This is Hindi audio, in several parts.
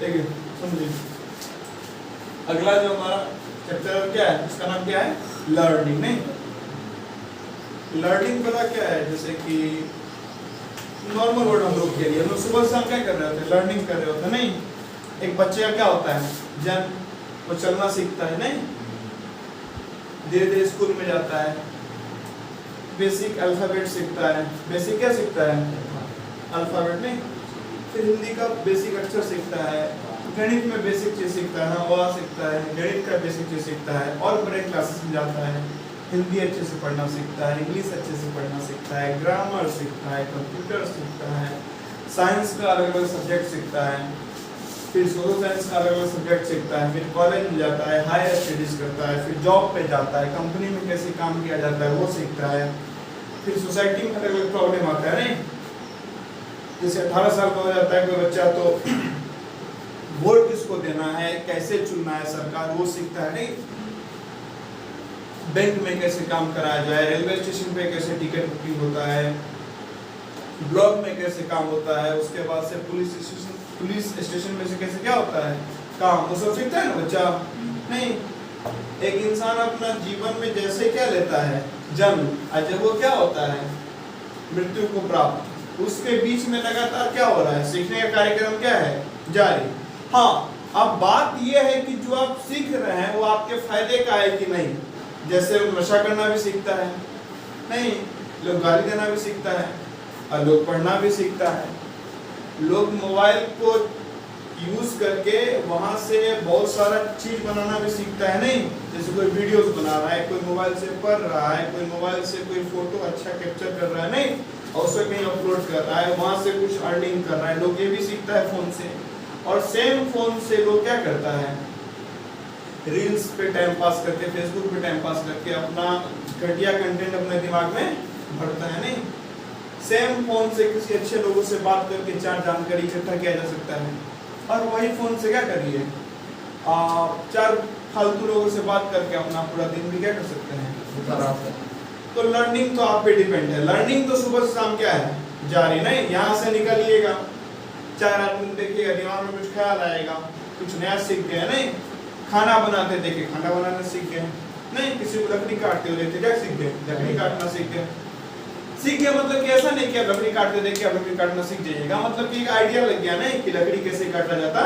ठीक है, समझिए। अगला जो हमारा चैप्टर क्या है, उसका नाम क्या है, लर्निंग। नहीं, लर्निंग पता क्या है, जैसे कि नॉर्मल वर्ड हम लोग के लिए, हम लोग सुबह से हम क्या कर रहे होते हैं, लर्निंग कर रहे होते हैं। नहीं, एक बच्चे का क्या होता है, जन्म, वो चलना सीखता है। नहीं, धीरे धीरे स्कूल में जाता है, बेसिक अल्फाबेट सीखता है। बेसिक क्या सीखता है, अल्फाबेट। नहीं, फिर हिंदी का बेसिक अक्षर सीखता है, गणित में बेसिक चीज सीखता है, व सीखता है, गणित का बेसिक चीज सीखता है, और बड़े क्लासेस में जाता है, हिंदी अच्छे से पढ़ना सीखता है, इंग्लिश अच्छे से पढ़ना सीखता है, ग्रामर सीखता है, कंप्यूटर सीखता है, साइंस का अलग अलग सब्जेक्ट सीखता है, फिर सोशल साइंस का अलग अलग सब्जेक्ट सीखता है, फिर कॉलेज में जाता है, हायर स्टडीज करता है, फिर जॉब पे जाता है, कंपनी में कैसे काम किया जाता है वो सीखता है, फिर सोसाइटी में अलग अलग प्रॉब्लम आता है। नहीं, जैसे 18 साल का हो जाता है कोई बच्चा, तो वोट किसको देना है, कैसे चुनना है सरकार, वो सीखता है। नहीं, बैंक में कैसे काम कराया जाए, रेलवे स्टेशन पे कैसे टिकट बुकिंग होता है, ब्लॉक में कैसे काम होता है, उसके बाद से पुलिस स्टेशन में से कैसे क्या होता है काम, वो सब सीखता है ना बच्चा। नहीं, एक इंसान अपना जीवन में जैसे क्या लेता है, जन्म, और जब वो क्या होता है, मृत्यु को प्राप्त, उसके बीच में लगातार क्या हो रहा है, सीखने का कार्यक्रम क्या है, जारी। हाँ, अब बात यह है कि जो आप सीख रहे हैं वो आपके फायदे का है कि नहीं। जैसे लोग नशा करना भी सीखता है, नहीं, लोग गाली देना भी सीखता है, और लोग पढ़ना भी सीखता है, लोग मोबाइल को यूज करके वहां से बहुत सारा चीज बनाना भी सीखता है। नहीं, जैसे कोई वीडियोस बना रहा है, कोई मोबाइल से पढ़ रहा है, कोई मोबाइल से कोई फोटो अच्छा कैप्चर कर रहा है, नहीं, और उसे कहीं अपलोड कर रहा है, वहां से कुछ अर्निंग कर रहा है, लोग ये भी सीखता है फोन से। और सेम फोन से लोग क्या करता है, रील्स पे टाइम पास करके, फेसबुक पे टाइम पास करके अपना घटिया कंटेंट अपने दिमाग में भरता है। नहीं, सेम फोन से किसी अच्छे लोगों से बात करके 4 जानकारी इकट्ठा किया जा सकता है, और वही फोन से क्या करिए, 4 फालतू लोगों से बात करके अपना पूरा दिन भी क्या कर सकते हैं। तो लर्निंग तो आप पे डिपेंड है। लर्निंग तो सुबह से शाम क्या है, जारी। नहीं, यहाँ से निकलिएगा, 4 आदमी देखिएगा, दिमाग में कुछ ख्याल आएगा, कुछ नया सीख गए। नहीं, खाना बनाते देखे, खाना बनाना सीख गए। नहीं, किसी को लकड़ी काटते हुए देखते, क्या सीख गए, लकड़ी काटना सीख गए। सीख गया मतलब कि ऐसा नहीं कि आप लकड़ी काटते देख के आप लकड़ी काटना सीख जाइएगा, मतलब कि एक आइडिया लग गया नहीं कि लकड़ी कैसे काटा जाता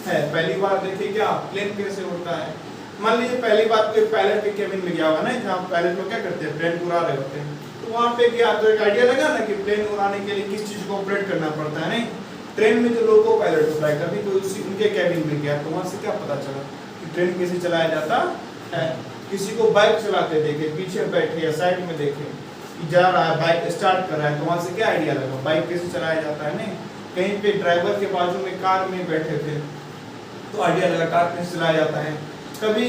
है। पहली बार देखिए क्या प्लेन कैसे उड़ता है। मान लीजिए पहली बात कोई पायलट के केबिन में गया हुआ ना, जहाँ पायलट लोग क्या करते हैं, प्लेन उड़ा रहे होते हैं, तो वहाँ पे गया तो एक आइडिया लगा ना कि प्लेन उड़ाने के लिए किस चीज को ऑपरेट करना पड़ता है। नहीं, ट्रेन में जो लोगो पायलट होता है, कभी कोई उसी उनके केबिन में गया तो वहाँ से क्या पता चला कि ट्रेन कैसे चलाया जाता है। किसी को बाइक चलाते देखे, पीछे बैठे या साइड में देखे जा रहा है, बाइक स्टार्ट कर रहा है, तो वहां से क्या आइडिया लगा बाइक कैसे चलाया जाता है। नहीं, कहीं पे ड्राइवर के बाजू में कार में बैठे थे तो आइडिया लगा कार कैसे चलाया जाता है। कभी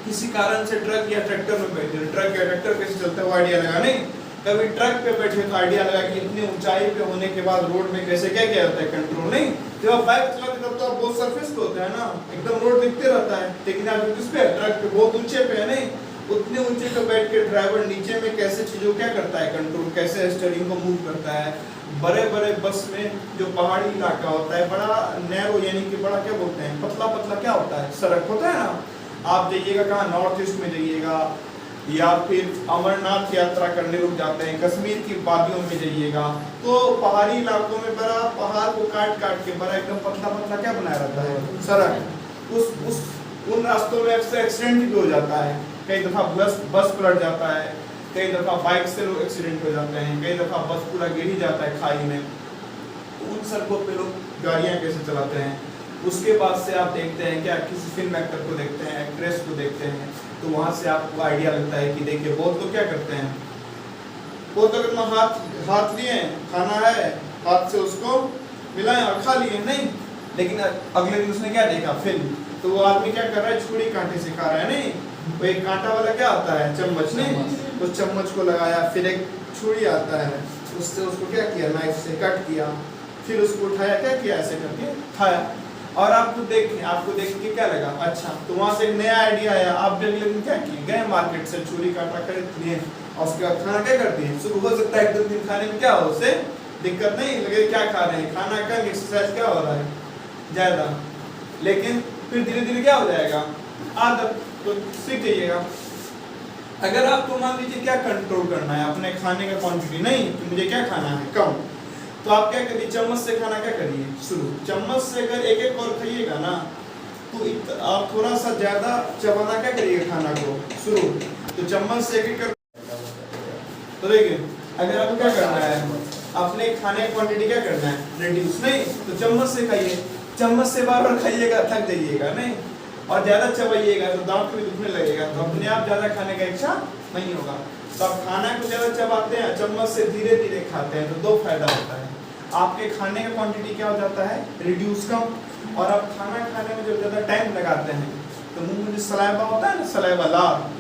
किसी कारण से ट्रक या ट्रैक्टर में बैठे, ट्रक या ट्रैक्टर कैसे चलता है वो आइडिया लगा। नहीं, कभी ट्रक पे बैठे तो आइडिया लगा कि इतनी ऊंचाई पे होने के बाद रोड में कैसे क्या किया जाता है, कंट्रोल। नहीं, जब आप बाइक चलाते तब तो आप बहुत सरफेस पे होता है ना, एकदम रोड दिखते रहता है, लेकिन आप किस पे, ट्रक पे बहुत ऊंचे पे है। नहीं, उतने ऊंचे पे बैठ के ड्राइवर नीचे में कैसे चीजों क्या करता है, कंट्रोल, कैसे स्टीयरिंग को मूव करता है। बड़े बड़े बस में जो पहाड़ी इलाका होता है, बड़ा नैरो, यानी कि बड़ा क्या बोलते हैं, पतला पतला क्या होता है, सड़क होता है ना, आप जाइएगा कहाँ, नॉर्थ ईस्ट में जाइएगा, या फिर अमरनाथ यात्रा करने लोग जाते हैं, कश्मीर की वादियों में जाइएगा, तो पहाड़ी इलाकों में बड़ा पहाड़ को काट काट के बड़ा एकदम पतला पतला क्या बनाया रहता है, सड़क। उन रास्तों में अक्सर एक्सीडेंट भी हो जाता है, कई दफा बस पलट जाता है, कई दफा बाइक से लोग एक्सीडेंट हो जाते हैं, कई दफा बस पूरा गिर ही जाता है खाई में। तो उन सड़कों पे लोग गाड़ियाँ कैसे चलाते हैं। उसके बाद से आप देखते हैं क्या, किसी फिल्म एक्टर को देखते हैं, एक्ट्रेस को देखते हैं, तो वहाँ से आपको आइडिया लगता है कि देखिए बहुत लोग क्या करते हैं, बहुत लोग अपना हाथ लिए, खाना है, हाथ से उसको मिलाएं और खा लिए। नहीं, लेकिन अगले दिन उसने क्या देखा, फिल्म, तो वो आदमी क्या कर रहा है, छुरी कांटे से खा रहा है। नहीं, वो एक कांटा वाला क्या आता है, चम्मच। नहीं, तो चम्मच को लगाया, फिर एक छुरी आता है, उससे उसको क्या किया, नाइफ से कट किया, फिर उसको उठाया, क्या किया, ऐसे करके खाया। और आपको देख के क्या लगा, अच्छा, तो वहां से एक नया आइडिया आया, आप अगले दिन क्या किए, गए मार्केट से छुरी कांटा खरीद लिए, और उसके बाद खाना क्या करते हैं, शुरू हो सकता है 1-2 दिन खाने में क्या हो, उससे दिक्कत नहीं लगे, क्या खा रहे हैं, खाना कम, एक्सरसाइज क्या हो रहा है, ज्यादा, लेकिन फिर धीरे धीरे क्या हो जाएगा, आदत, तो सीख जाइएगा। अगर आपको मान लीजिए क्या कंट्रोल करना है अपने खाने का क्वांटिटी, नहीं कि मुझे क्या खाना है कम, तो आप क्या करिए, चम्मच से खाना क्या करिए शुरू। चम्मच से अगर एक एक और खाइएगा ना, तो आप थोड़ा सा ज्यादा चबाना क्या करिएगा खाना को शुरू, तो चम्मच से एक एक कर, तो देखिए अगर आपको क्या करना है, अपने खाने की क्वांटिटी क्या करना है रिड्यूस, नहीं तो चम्मच से खाइए, चम्मच से बार बार खाइएगा थक जाइएगा नहीं, और ज्यादा चबाइएगा तो दांत भी दुखने लगेगा, तो अपने आप ज्यादा खाने का इच्छा नहीं होगा। तो आप खाना को ज्यादा चबाते हैं, चम्मच से धीरे धीरे खाते हैं, तो दो फायदा होता है, आपके खाने का क्वांटिटी क्या हो जाता है रिड्यूस कम, और आप खाना खाने में जब ज्यादा टाइम लगाते हैं तो मुंह में जो सलाइवा होता है ना, सलाइवा लार,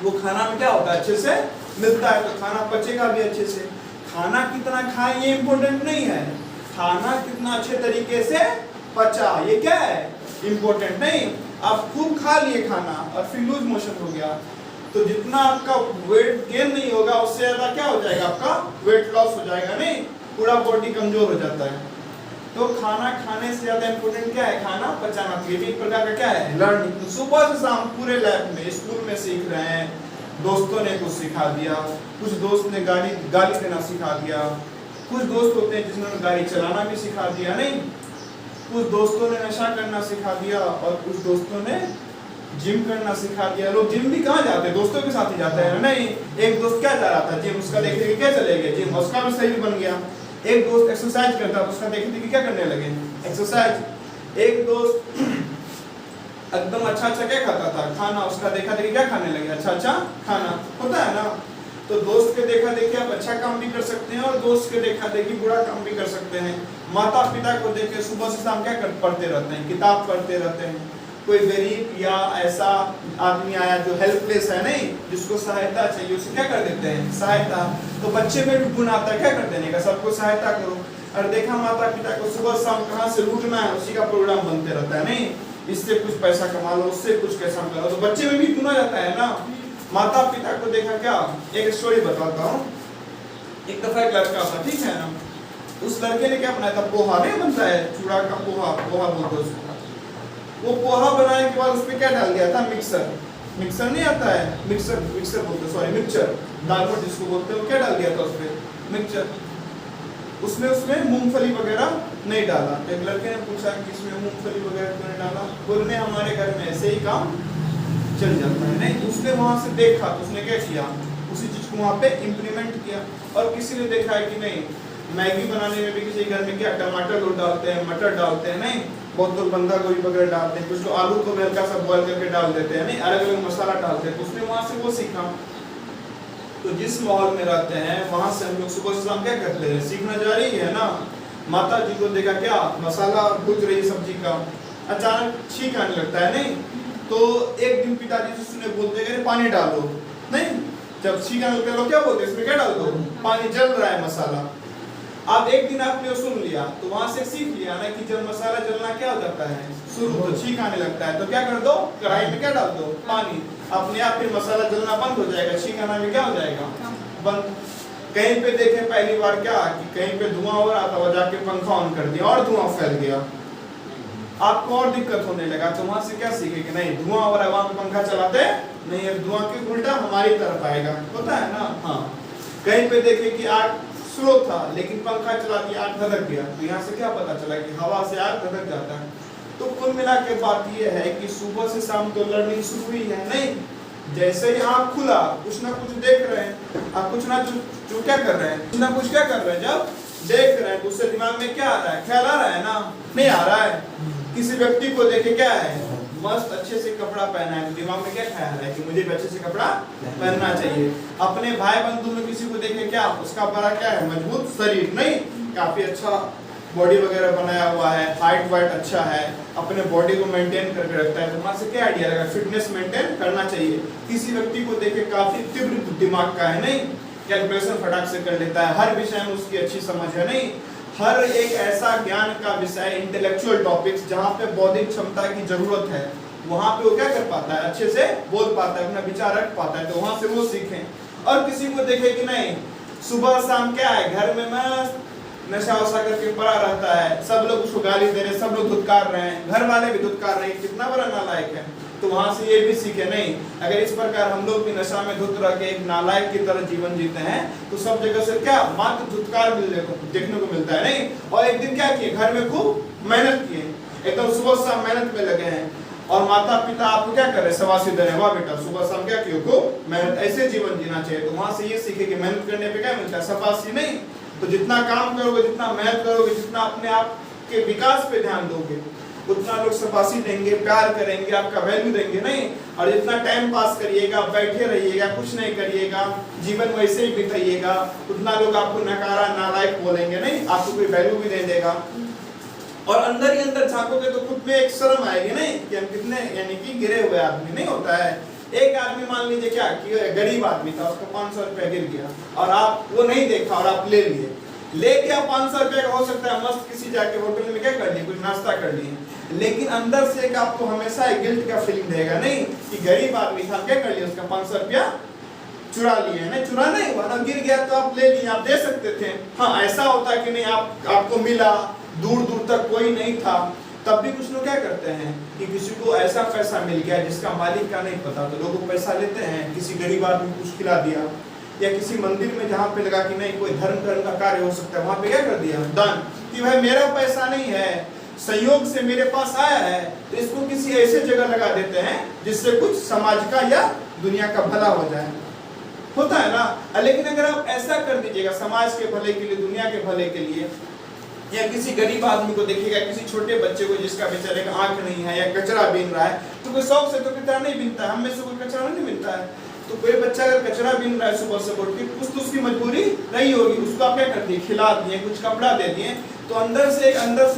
वो खाना में क्या होता है अच्छे से मिलता है, तो खाना पचेगा भी अच्छे से। खाना कितना खाएं ये इम्पोर्टेंट नहीं है, खाना कितना अच्छे तरीके से पचा ये क्या है इम्पोर्टेंट नहीं। आप खूब खा लिए खाना और फिर लूज मोशन हो गया, तो जितना आपका वेट गेन नहीं होगा उससे ज्यादा क्या हो जाएगा, आपका वेट लॉस हो जाएगा नहीं, पूरा बॉडी कमजोर हो जाता है। तो खाना खाने से ज्यादा इम्पोर्टेंट क्या है, खाना पचाना। तो ये भी एक प्रकार का क्या है लर्निंग। तो सुबह से शाम पूरे लाइफ में स्कूल में सीख रहे हैं, दोस्तों ने कुछ सिखा दिया, कुछ दोस्त ने गाली देना सिखा दिया, कुछ दोस्त होते हैं जिन्होंने गाड़ी चलाना भी सिखा दिया नहीं, कुछ दोस्तों ने नशा करना सिखा दिया, और कुछ दोस्तों ने जिम करना सिखा दिया। लोग जिम भी कहाँ जाते हैं, दोस्तों के साथ ही जाते हैं नहीं। एक दोस्त क्या जा रहा था जिम, उसका देख देख क्या चले गए जिम, उसका भी सही बन गया। एक दोस्त एक्सरसाइज करता था, उसका देख देख क्या करने लगे एक्सरसाइज। एक दोस्त एकदम अच्छा अच्छा क्या खाता था खाना, उसका देखा देखी क्या खाने लगे अच्छा अच्छा खाना, होता है ना। तो दोस्त के देखा देखी आप अच्छा काम भी कर सकते हैं, और दोस्त के देखा देखी बुरा काम भी कर सकते हैं। माता पिता को देखे सुबह से शाम क्या पढ़ते रहते हैं, किताब पढ़ते रहते हैं। कोई गरीब या ऐसा आदमी आया जो हेल्पलेस है नहीं, जिसको सहायता चाहिए, उसे क्या कर देते हैं सहायता। तो बच्चे में भी गुण आता है क्या कर देने का, सबको सहायता करो। और देखा माता पिता को सुबह शाम कहाँ से लूटना है उसी का प्रोग्राम बनते रहता है नहीं, इससे कुछ पैसा कमा लो, उससे कुछ कैसा करो, तो बच्चे में भी गुण आ जाता है ना। माता पिता को देखा क्या, एक स्टोरी बताता हूँ। एक दफा एक लड़का था, ठीक है ना, उस लड़के ने क्या बनाया था, पोहा नहीं बनता है चूड़ा का पोहा, पोहा बोलते हैं उसको। वो पोहा बनाने के बाद उसमें क्या डाल दिया था, मिक्सर, मिक्सर नहीं आता है, मिक्सर मिक्सर बोलते हैं, सॉरी मिक्सचर, दाल जिसको बोलते हैं, वो क्या डाल दिया था उसमें मिक्सचर। उसमें मूंगफली वगैरह नहीं डाला। एक लड़के ने पूछा कि इसमें मूंगफली वगैरह क्यों नहीं डाला, बोलने हमारे घर में ऐसे ही काम चल जाता है नहीं। उसने वहां से देखा तो उसने क्या किया, उसी चीज को वहां पे इम्प्लीमेंट किया। और किसी ने देखा है कि नहीं, मैगी बनाने में भी किसी घर में क्या टमाटर लोग डालते हैं, मटर डालते हैं नहीं, बहुत लोग बंदा गोभी वगैरह डालते हैं, कुछ लोग आलू को हल्का सा बॉयल करके डाल देते हैं नहीं, अलग अलग मसाला डालते हैं। तो उसने वहां से वो सीखा। तो जिस माहौल में रहते हैं वहां से हम लोग सुबह से शाम क्या करते हैं, सीखना जारी है ना। माता जी को देखा क्या, मसाला भूज रही सब्जी का, अचानक छींक आने लगता है नहीं, तो एक दिन पिताजी से सुने बोलते हैं पानी डालो नहीं, जब छींक आने लगता है लोग क्या बोलते हैं, इसमें क्या डाल दो, पानी जल रहा है मसाला। अब एक दिन आपने सुन लिया तो वहां से सीख लिया ना कि जब मसाला जलना क्या हो जाता है शुरू, तो छींक आने लगता है, तो क्या कर दो, कढ़ाई में क्या डाल दो, पानी, अपने आप फिर मसाला जलना बंद हो जाएगा, छींक आना में क्या हो जाएगा बंद। कहीं पे देखे पहली बार क्या कि कहीं पे धुआं हो रहा था, वो जाके पंखा ऑन कर दिया और धुआं फैल गया, आपको और दिक्कत होने लगा। तो वहां से क्या सीखे कि नहीं, धुआं हो रहा है वहां पे पंखा चलाते नहीं है, धुआं के उल्टा हमारी तरफ आएगा, होता है ना। हाँ, कहीं पे देखे कि आग स्लो था लेकिन पंखा चला दिया आग धधक गया, तो यहाँ से क्या पता चला कि हवा से आग धधक जाता है। तो कुल मिला के बात ये है कि सुबह से शाम तो लर्निंग शुरू हुई है नहीं, जैसे ही आँख खुला कुछ ना कुछ देख रहे हैं, आप कुछ ना कुछ क्या कर रहे हैं, कुछ ना कुछ क्या कर रहे हैं, जब देख रहे हैं तो उससे दिमाग में क्या आ रहा है, ख्याल आ रहा है ना, नहीं आ रहा है। किसी व्यक्ति को देखे क्या है, मस्त अच्छे से कपड़ा पहना है, तो दिमाग में क्या ख्याल है कि मुझे भी अच्छे से कपड़ा पहनना चाहिए। अपने भाई बंधु में किसी को देखे क्या, उसका बड़ा क्या है, मजबूत शरीर नहीं, काफी अच्छा बॉडी वगैरह बनाया हुआ है, हाइट वाइट अच्छा है, अपने बॉडी को मेंटेन करके रखता है, तो वहां से क्या आइडिया लगा, फिटनेस मेंटेन करना चाहिए। किसी व्यक्ति को देखे काफी तीव्र दिमाग का है नहीं, कैलकुलेशन फटाक से कर लेता है, हर विषय में उसकी अच्छी समझ है नहीं, हर एक ऐसा ज्ञान का विषय, इंटेलेक्चुअल टॉपिक्स जहाँ पे बौद्धिक क्षमता की जरूरत है वहां पे वो क्या कर पाता है, अच्छे से बोल पाता है, अपना विचार रख पाता है, तो वहां से वो सीखें। और किसी को देखे कि नहीं, सुबह शाम क्या है, घर में मस्त नशा वशा करके पड़ा रहता है, सब लोग उसको गाली दे रहे हैं, सब लोग धुतकार रहे हैं, घर वाले भी धुतकार रहे हैं, कितना बड़ा नालायक है। तो वहां से ये भी सीखे नहीं, अगर इस प्रकार हम लोग भी नशा में धुत रह के एक नालायक की तरह जीवन जीते हैं तो सब जगह से क्या मात्र धुतकार देखने को मिलता है नहीं। और एक दिन क्या किए, घर में खूब मेहनत किए, एकदम सुबह शाम मेहनत में लगे हैं, और माता पिता आपको क्या कर रहे हैं, शाबाशी दे रहे हैं, वाह बेटा सुबह शाम क्या किए खूब मेहनत, ऐसे जीवन जीना चाहिए। तो वहां से ये सीखे कि मेहनत करने पे क्या मिलता है, शाबाशी नहीं। तो जितना काम करोगे, जितना मेहनत करोगे, जितना अपने आप के विकास पे ध्यान दोगे, उतना लोग शाबाशी देंगे, प्यार करेंगे, आपका वैल्यू देंगे नहीं। और जितना टाइम पास करिएगा, बैठे रहिएगा, कुछ नहीं करिएगा, जीवन वैसे ही बिताइएगा, उतना लोग आपको नकारा नालायक बोलेंगे नहीं, आपको कोई वैल्यू भी नहीं देगा। और अंदर ही अंदर झांकोगे तो खुद में एक शर्म आएगी नहीं कि हम कितने यानी कि गिरे हुए आदमी नहीं होता है। एक आदमी मान लीजिए क्या कि गरीब आदमी था, उसका 500 रुपया गिर गया और आप वो नहीं देखा और आप ले लिए, लेके आप 500 रुपया का हो सकता है मस्त किसी जाके होटल में क्या कर लिए, कुछ नाश्ता कर लिए, लेकिन अंदर से एक आपको हमेशा एक गिल्ट का फीलिंग रहेगा नहीं कि गरीब आदमी था, क्या कर लिया, उसका 500 रुपया चुरा लिए, नहीं चुरा नहीं हुआ ना, गिर गया तो आप ले लिए, आप दे सकते थे। हाँ ऐसा होता कि नहीं आपको मिला, दूर दूर तक कोई नहीं था, तब भी कुछ लोग क्या करते हैं कि किसी को ऐसा पैसा मिल गया जिसका मालिक का नहीं पता, तो लोग पैसा लेते हैं, किसी गरीब आदमी को कुछ खिला दिया, या किसी मंदिर में जहाँ पे लगा कि नहीं कोई धर्म का कार्य हो सकता है, वहां पे क्या कर दिया दान, कि भाई मेरा पैसा नहीं है, संयोग से मेरे पास आया है, तो इसको किसी ऐसे जगह लगा देते हैं जिससे कुछ समाज का या दुनिया का भला हो जाए, होता है ना। लेकिन अगर आप ऐसा कर दीजिएगा समाज के भले के लिए, दुनिया के भले के लिए, या किसी गरीब आदमी को देखिएगा, किसी छोटे बच्चे को जिसका बेचारे का आंख नहीं है या कचरा बीन रहा है, तो कोई शौक से तो कचरा नहीं बीनता है, हम में से कोई कचरा नहीं मिलता है, तो कोई बच्चा अगर कचरा बीन रहा है सुबह से उठ के, कुछ तो उसकी मजबूरी नहीं होगी, उसको आप क्या कर दिए, खिला दिए, कुछ कपड़ा दे दिए, तो अंदर से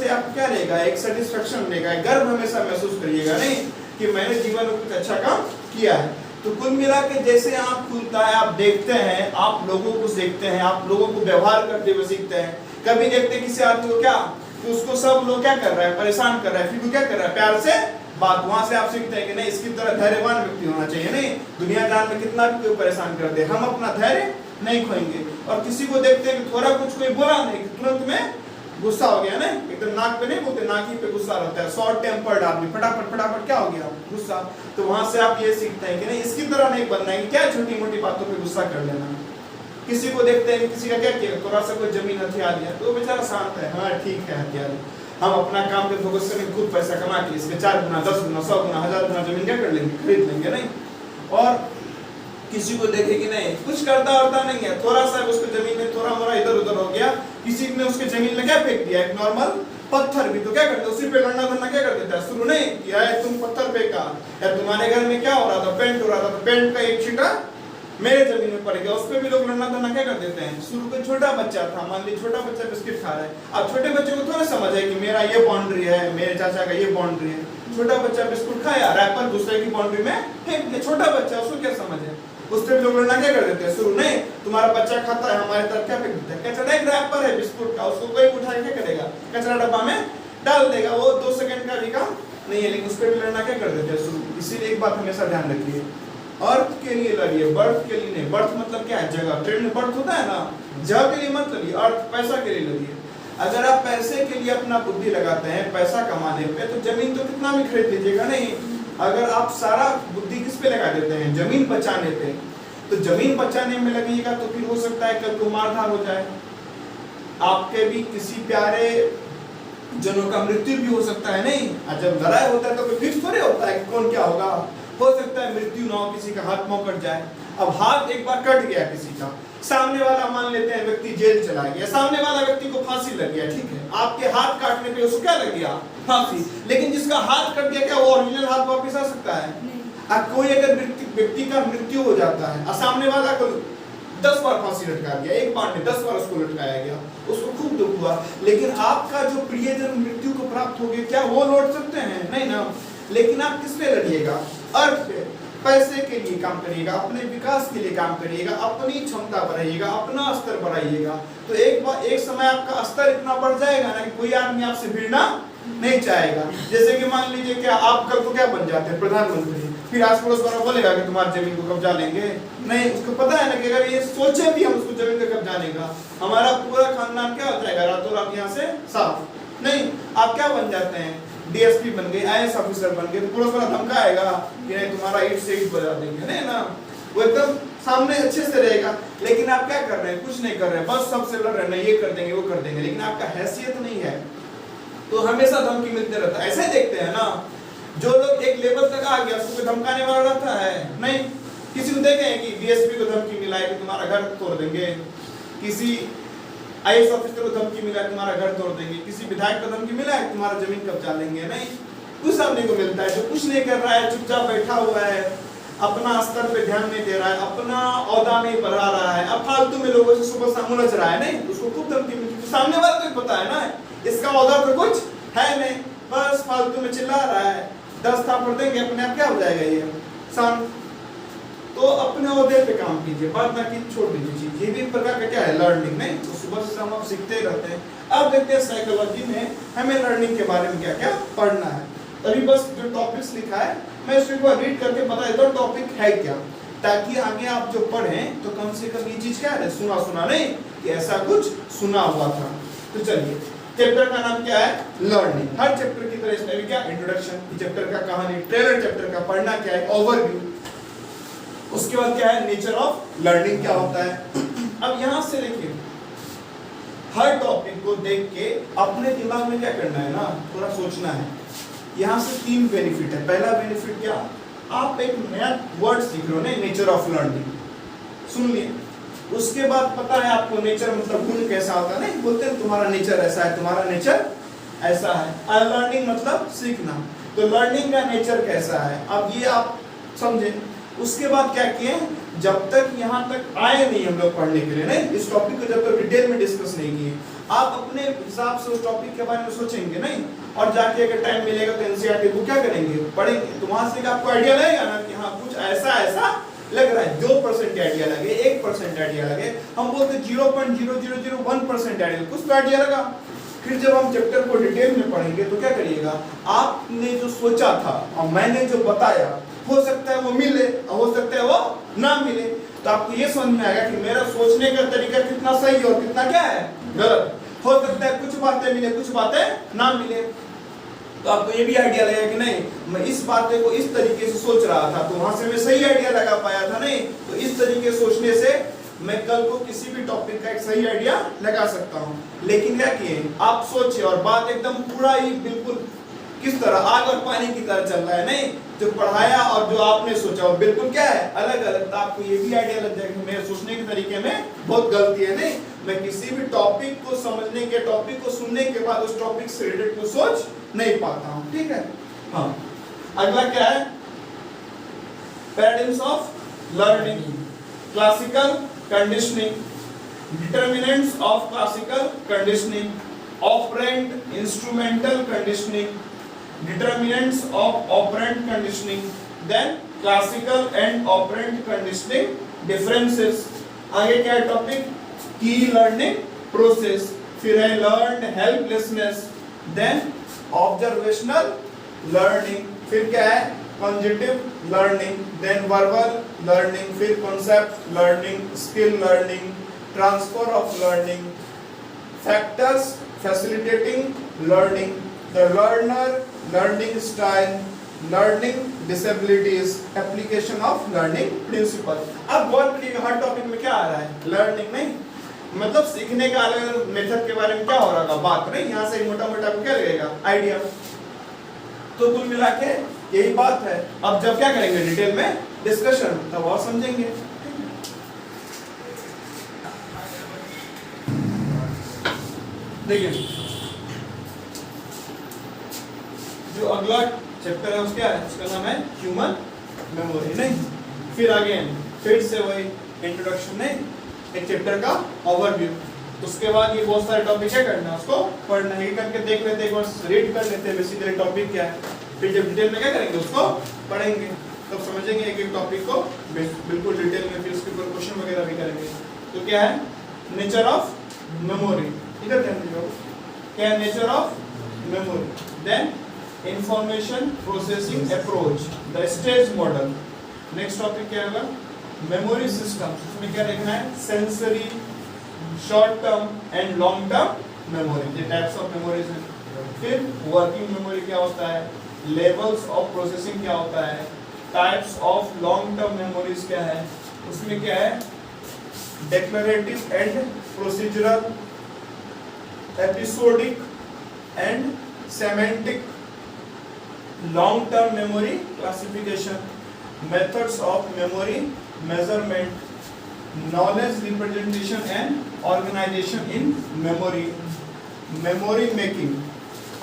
आपको क्या रहेगा, एक सेटिस्फेक्शन रहेगा, गर्व हमेशा महसूस करिएगा नहीं कि मैंने जीवन में कुछ अच्छा काम किया है। तो कुल मिला के जैसे आँख खुलता है, आप देखते हैं, आप लोगों को देखते हैं, आप लोगों को व्यवहार करते हुए सीखते हैं। कभी देखते किसी आदमी को क्या कि उसको सब लोग क्या कर रहा है, परेशान कर रहा है, फिर वो क्या कर रहा है, प्यार से बात, वहां से आप सीखते हैं कि नहीं इसकी तरह धैर्यवान व्यक्ति होना चाहिए नहीं, दुनिया जान में कितना भी कोई परेशान कर दे, हम अपना धैर्य नहीं खोएंगे। और किसी को देखते हैं कि थोड़ा कुछ कोई बोला नहीं, तुरंत में गुस्सा हो गया ना, एकदम नाक पे नहीं बोलते, नाक ही पे गुस्सा रहता है, शॉर्ट टेम्पर्ड आदमी, फटाफट क्या हो गया, गुस्सा। तो वहां से आप ये सीखते हैं कि नहीं इसकी तरह नहीं बनना है, क्या छोटी मोटी बातों पे गुस्सा कर लेना। किसी को देखते हैं कि किसी का क्या किया, थोड़ा सा कोई जमीन हथिया दिया तो बेचारा शांत है, हाँ ठीक है हथिया, हम अपना काम पे फोकस करेंगे, खुद पैसा कमा के इसके 4 गुना 10 गुना 100 गुना 1000 गुना जमीन क्या कर लेंगे, खरीद लेंगे नहीं। और किसी को देखे कि नहीं कुछ करता वरता नहीं है, थोड़ा सा उसको जमीन में थोड़ा मोड़ा इधर उधर हो गया, किसी ने उसके जमीन में क्या फेंक दिया, एक नॉर्मल पत्थर भी, तो क्या करते उसी पे लड़ना धरना क्या कर देता है, शुरू नहीं किया है तुम पत्थर फेंका, या तुम्हारे घर में क्या हो रहा था, पेंट हो रहा था, तो पेंट का एक छींटा मेरे जमीन में पड़ गया, उस पे भी लोग लड़ना धरना क्या कर देते हैं। शुरू में छोटा बच्चा था, मान लीजिए छोटा बच्चा बिस्किट खा रहा है, अब छोटे बच्चे को थोड़ा समझ है कि मेरा ये बाउंड्री है, मेरे चाचा का ये बाउंड्री है, छोटा बच्चा बिस्कुट खाया, रैपर दूसरे की बाउंड्री में फेंक दिया, छोटा बच्चा उसको क्या समझ है, उस पे भी लोग लड़ना क्या कर देते हैं, शुरू नहीं तुम्हारा बच्चा खाता है, हमारे तरफ क्या फेंक देता है, कचरा एक रैपर है बिस्कुट का, उसको कोई उठा के क्या करेगा, कचरा डब्बा में डाल देगा, वो 2 सेकंड का भी काम नहीं है, लेकिन उस पे भी लड़ना क्या कर देते हैं शुरू। इसीलिए एक बात हमेशा ध्यान रखिए, अर्थ के लिए लड़िए, बर्थ के लिए नहीं। बर्थ मतलब क्या है, जगह, ट्रेन में बर्थ होता है ना, जगह के लिए मत लड़िए, अर्थ पैसा के लिए लड़िए। अगर आप पैसे के लिए अपना बुद्धि लगाते हैं पैसा कमाने पे, तो जमीन तो कितना भी खरीद लीजिएगा नहीं। अगर आप सारा बुद्धि किस पे लगा देते हैं, जमीन बचाने पे, तो जमीन बचाने में लगेगा तो फिर हो सकता है कल को मारधाड़ हो जाए, आपके भी किसी प्यारे जनों का मृत्यु भी हो सकता है नहीं। और जब लड़ाई होता है तो कोई फिक्स थोड़े होता है कि कौन क्या होगा, हो सकता है मृत्यु ना हो, किसी का हाथ पांव कट जाए। अब हाथ एक बार कट गया किसी का, सामने वाला मान लेते हैं व्यक्ति जेल चला गया, सामने वाला व्यक्ति को फांसी लग गया, ठीक है, आपके हाथ काटने पे उसको क्या लग गया, फांसी। लेकिन जिसका हाथ कट गया क्या वो ओरिजिनल हाथ वापस आ सकता है? अब कोई अगर व्यक्ति का मृत्यु हो जाता है और सामने वाला को 10 बार फांसी लटका दिया, एक बार में 10 बार उसको लटकाया गया, उसको खूब दुख हुआ, लेकिन आपका जो प्रियजन मृत्यु को प्राप्त हो गया, क्या वो लौट सकते हैं? नहीं ना। लेकिन आप किस पे लड़िएगा? अर्थ पे। पैसे के लिए काम करिएगा, अपने विकास के लिए काम करिएगा, अपनी क्षमता बढ़ाइएगा, अपना स्तर बढ़ाइएगा, तो एक समय आपका स्तर इतना बढ़ जाएगा ना कि कोई आदमी आपसे भिड़ना नहीं चाहेगा। जैसे कि मान लीजिए क्या आप कल को क्या बन जाते हैं, प्रधानमंत्री, फिर आस पड़ोस वाला बोलेगा कि तुम्हारी जमीन को कब्जा लेंगे? नहीं, उसको पता है ना कि अगर ये सोचे भी हम उसको जमीन का कब्जा लेगा, हमारा पूरा खानदान क्या हो जाएगा रातों रात यहाँ से साफ। नहीं, आप क्या बन जाते हैं, डीएसपी बन गए, आईएएस ऑफिसर बन गए, तो पुलिस वाला धमकाएगा कि नहीं तुम्हारा ईंट से ईंट बजा देंगे, नहीं ना, वो एकदम सामने अच्छे से रहेगा। लेकिन आप क्या कर रहे हैं, कुछ नहीं कर रहे हैं, बस सबसे लड़ रहे हैं, ये कर देंगे वो कर देंगे, लेकिन आपका हैसियत नहीं है, तो हमेशा धमकी मिलते रहता है। ऐसे देखते हैं ना, जो लोग एक लेवल तक आ गया उसको धमकाने वाला रहता है नहीं। किसी को देखे हैं कि डीएसपी को धमकी मिला है कि तुम्हारा घर तोड़ देंगे, किसी आईएएस ऑफिसर को धमकी मिला है तुम्हारा घर तोड़ देंगे, किसी विधायक को धमकी मिला है तुम्हारा जमीन कब्जा लेंगे? नहीं, कुछ आदमी को मिलता है जो कुछ नहीं कर रहा है, चुपचाप बैठा हुआ है, अपना स्तर पे ध्यान नहीं दे रहा है, अपना औहदा नहीं बढ़ा रहा है, अब फालतू में लोगों से सुबह शाम उलझ रहा है, नहीं, उसको खूब धमकी मिलती है। सामने वाले को पता है ना इसका औहदा तो कुछ है नहीं, बस फालतू में चिल्ला रहा है, 10 थापड़ देंगे अपने आप क्या हो जाएगा ये शांत। तो अपने औहदे पे काम कीजिए, बात बाकी छोड़ दीजिए चीज। ये भी एक प्रकार का क्या है, लर्निंग, नहीं, तो सुबह से शाम आप सीखते रहते हैं। अब देखते हैं साइकोलॉजी में हमें लर्निंग के बारे में क्या क्या पढ़ना है। अभी बस जो टॉपिक्स लिखा है मैं इसको रीड करके बता देता हूँ टॉपिक है क्या, ताकि आगे आप जो पढ़ें तो कम से कम ये चीज क्या है, सुना सुना नहीं कि ऐसा कुछ सुना हुआ था। तो चलिए, चैप्टर का नाम क्या है, लर्निंग। हर चैप्टर की तरह इसमें भी क्या, इंट्रोडक्शन, चैप्टर का कहानी, ट्रेलर चैप्टर का पढ़ना क्या है, ओवरव्यू, उसके बाद क्या है, नेचर ऑफ लर्निंग क्या होता है। अब यहां से देखिए, हर टॉपिक को देख के अपने दिमाग में क्या करना है ना, थोड़ा सोचना है। यहां से 3 बेनिफिट है। पहला बेनिफिट क्या, आप एक नया वर्ड सीख रहे हो ना, नेचर ऑफ लर्निंग, सुन लिए। उसके बाद पता है आपको नेचर मतलब गुण कैसा होता है, नहीं बोलते हैं तुम्हारा नेचर ऐसा है, तुम्हारा नेचर ऐसा है। लर्निंग मतलब सीखना, तो लर्निंग का नेचर कैसा है, अब ये आप समझे। उसके बाद क्या किए, जब तक यहाँ तक आए नहीं हम लोग पढ़ने के लिए, नहीं, इस टॉपिक को जब तक डिटेल में डिस्कस नहीं किए, आप अपने हिसाब से उस टॉपिक के बारे में सोचेंगे नहीं, और जाके अगर टाइम मिलेगा तो एनसीईआरटी को क्या करेंगे, पढ़ेंगे, तो वहां से आपको आइडिया लगेगा ना कि हाँ कुछ ऐसा ऐसा लग रहा है। 2% आइडिया लगे, 1% आइडिया लगे, हम बोलते 0.0001% आइडिया, कुछ तो आइडिया लगा। फिर जब हम चैप्टर को डिटेल में पढ़ेंगे तो क्या करिएगा, आपने जो सोचा था और मैंने जो बताया, हो सकता है वो मिले और हो सकता है वो ना मिले, तो आपको ये समझ में आएगा कि मेरा सोचने का तरीका कितना सही और कितना क्या है गलत। हो सकता है कुछ बातें मिले, कुछ बातें ना मिले, तो आपको ये भी आइडिया लगेगा कि नहीं मैं इस बातें को इस तरीके से सोच रहा था, तो वहां से मैं सही आइडिया लगा पाया था, नहीं, तो इस तरीके से सोचने से मैं कल को किसी भी टॉपिक का एक सही आइडिया लगा सकता हूँ। लेकिन क्या किए, आप सोचे और बात एकदम पूरा ही बिल्कुल किस तरह आग और पानी की तरह चल रहा है, नहीं, जो पढ़ाया और जो आपने सोचा वो बिल्कुल क्या है, अलग अलग। तो आपको ये भी आइडिया लग जाएगा कि मेरे सोचने के तरीके में बहुत गलती है, नहीं, मैं किसी भी टॉपिक को समझने के, टॉपिक को सुनने के बाद उस टॉपिक से रिलेटेड को सोच नहीं पाता हूँ, ठीक है। हाँ, अगला क्या है, paradigms of learning, classical conditioning, determinants of classical conditioning, operant instrumental conditioning, determinants of operant conditioning, then classical and operant conditioning differences। आगे क्या है टॉपिक, की लर्निंग प्रोसेस, फिर है learned helplessness, then observational learning, फिर क्या है conjunctive learning, then verbal learning, फिर concept learning, skill learning, transfer of learning, factors facilitating learning, the learner, learning style, learning disabilities, application of learning principle। अब गौर करिएगा हर टॉपिक में क्या आ रहा है, लर्निंग, नहीं, मतलब सीखने का अलग अलग मेथड के बारे में क्या हो रहा है बात, नहीं, यहाँ से मोटा मोटा को क्या लगेगा आइडिया। तो कुल मिला के यही बात है। अब जब क्या करेंगे डिटेल में डिस्कशन, तब और समझेंगे। देखिए जो अगला चैप्टर है उसका है, उसका नाम है ह्यूमन मेमोरी, नहीं, फिर आगे फिर से वही इंट्रोडक्शन, नहीं, एक चैप्टर का ओवरव्यू, उसके बाद ये बहुत सारे टॉपिक क्या करना है, उसको पढ़ना है, करके देख लेते हैं, एक बार रीड कर लेते हैं बेसिकली टॉपिक क्या है, फिर जब डिटेल में क्या करेंगे उसको पढ़ेंगे, तब समझेंगे एक एक टॉपिक को बिल्कुल डिटेल में, फिर उसके ऊपर क्वेश्चन वगैरह भी करेंगे। तो क्या है नेचर ऑफ मेमोरी, इधर ध्यान दीजिए, क्या है nature of memory, then information processing approach, the stage model. Next topic क्या होगा, मेमोरी सिस्टम। इसमें क्या देखना है, sensory, short term and long term memory, ये टाइप्स ऑफ मेमोरीज हैं। फिर वर्किंग मेमोरी क्या होता है, लेवल्स ऑफ प्रोसेसिंग क्या होता है, types of long term memories क्या है, उसमें क्या है, declarative and procedural, episodic and semantic, long term memory classification, methods of memory measurement, knowledge representation and organization in memory, memory making,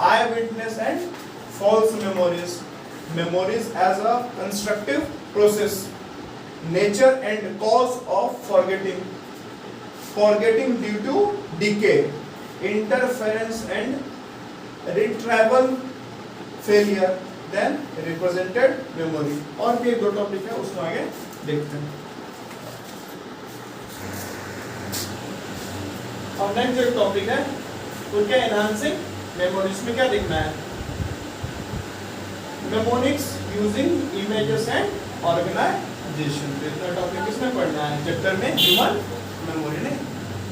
eyewitness and false memories, memories as a constructive process, nature and cause of forgetting, forgetting due to decay, interference and retrieval failure, then represented memory। और भी एक दो टॉपिक है, उसको आगे देखते हैं। और नेक्स्ट जो टॉपिक है वो क्या, एनहांसिंग मेमोरीज में क्या देखना है, mnemonics using images and organisation. इतना टॉपिक किसमें पढ़ना है, चैप्टर में ह्यूमन मेमोरी ने।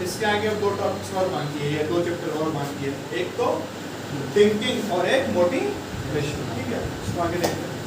इसके आगे अब दो टॉपिक्स और बाकी है, या दो चैप्टर और बाकी है, एक तो थिंकिंग और एक मोटिवेशन, ठीक है, इसको आगे देखते हैं।